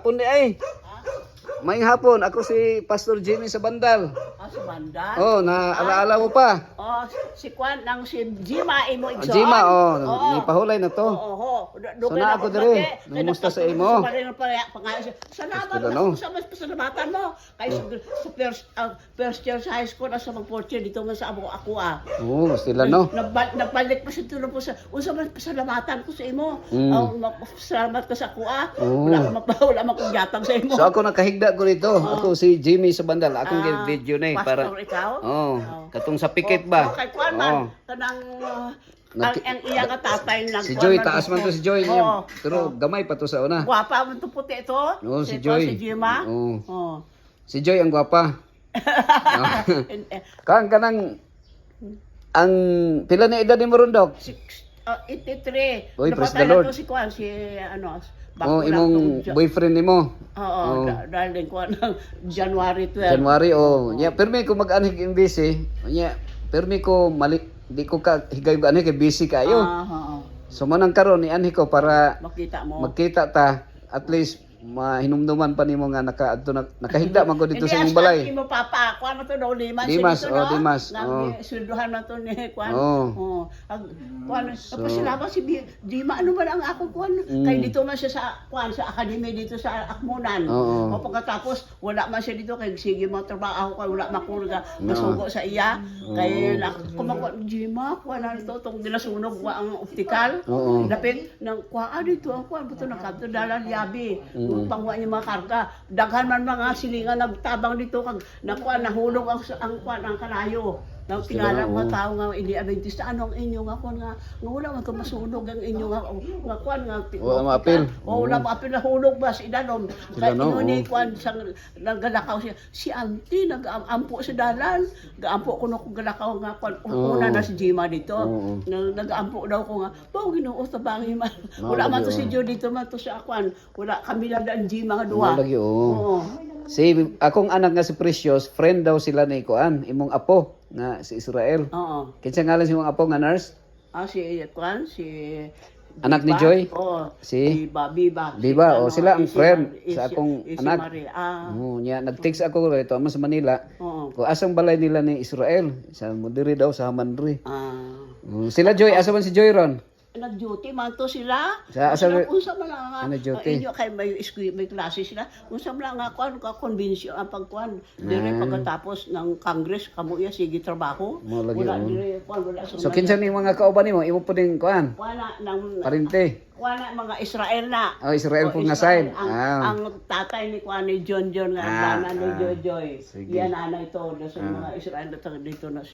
Hapon di ay. Maing hapon, ako si Pastor Jimmy sa Bandal. Sa Bandal? Oh, naalaala mo pa? Oh, si Kwan ng si Jima imo igsoon. Jima, ni pahulay na to. Oo. So na ako dire, numusta sa imo? Salamat na sa mas pasalamatan mo. Kay sa first year sa high school sa mag-fourth year dito man sa ako ah. Oo, sila no. Nagbalik pa sa tulong po sa unsa man pasalamatan ko sa imo. Salamat ka sa ako ah. Wala man kong yatang sa imo. So ako nakahigda ko dito. Ako si Jimmy sa Bandal. Akong video na para. Pastor ikaw? Katong sa pikit ba? Okay, Kwan man. Kanang ang iya ka tatay lang. Si Joy, taas man to si Joy. Pero gamay pa to sa una. Gwapa man to puti ito. Oo, si Joy. Si Jima. Oo. Si Joy ang gwapa. Kanang ang pila na edad ni mo ron, Dok? 83. Oy, praise the Lord. Si Kwan, si ano, imong boyfriend nimo. Oo, dahil Kwan ng January 12. January, permi ko mag-anig imbisi. Permi ko di ko ka higay-anig kay busy kayo. So manang karon ni anhi ko para magkita ta at least mahinumduman pa nimo nga nakahigda man ko dito sa imong balay. Hindi imo papa, kuan mo to daw Dimas. Dimas. Sunduhan man to ni kuan. Kuan pasalamat si Dima ano ba ang ako kuan kay dito man siya sa kuan sa academy dito sa Akmunan. O pagkatapos wala man siya dito kay sige mo trabaho kay wala makurga masugo sa iya kay kumakuan Dima kuan to tong ginasunog wa ang optical. Dapit nang kuan dito ang kuan buto nakadto dalan yabi. Pangwa niya mga karga. Daghan man mga silingan nagtabang dito kag nakuha nahulog ang kuan ang kalayo. Nang tingala mga tao nga hindi Adventista ano ang inyo nga kuan nga wala man ko masunog ang inyo nga kuan nga wala maapil. Wala maapil na hulog ba si danon. Kay ni kuan sang naggalakaw siya. Si auntie nag-ampo sa dalan. Gaampo ko no kung galakaw nga kuan una na si Jima dito. Nag-ampo daw ko nga. Pao Ginoo sa bangi man. Wala man to si Jo dito man to sa kuan. Wala kami lang ang Jima nga duha. Lagi Si akong anak nga si Precious, friend daw sila ni kuan, imong apo nga si Israel. Kinsa ngalan si imong apo nga nurse? Si kuan si anak ni Joy? Si Biba. Biba, sila ang friend sa akong anak. Nya nag-text ako rito sa Manila. Ko asang balay nila ni Israel? Sa Mudiri daw sa Hamanri. Sila Joy, asa man si Joy ron? Nag-duty man to sila. Unsa man nga duty? Inyo kay may klase sila. Unsa man nga kuan ka convince ang pagkuan. Dire pagkatapos ng Congress kamo iya sige trabaho. Wala dire kuan wala So kinsa ni mga kauban nimo? Imo puding kuan? Wala nang parente. Wala mga Israel na. Israel po nga side. Ang tatay ni kuan ni John nga ang ni Jojoy. Yan nanay to sa mga Israel dito na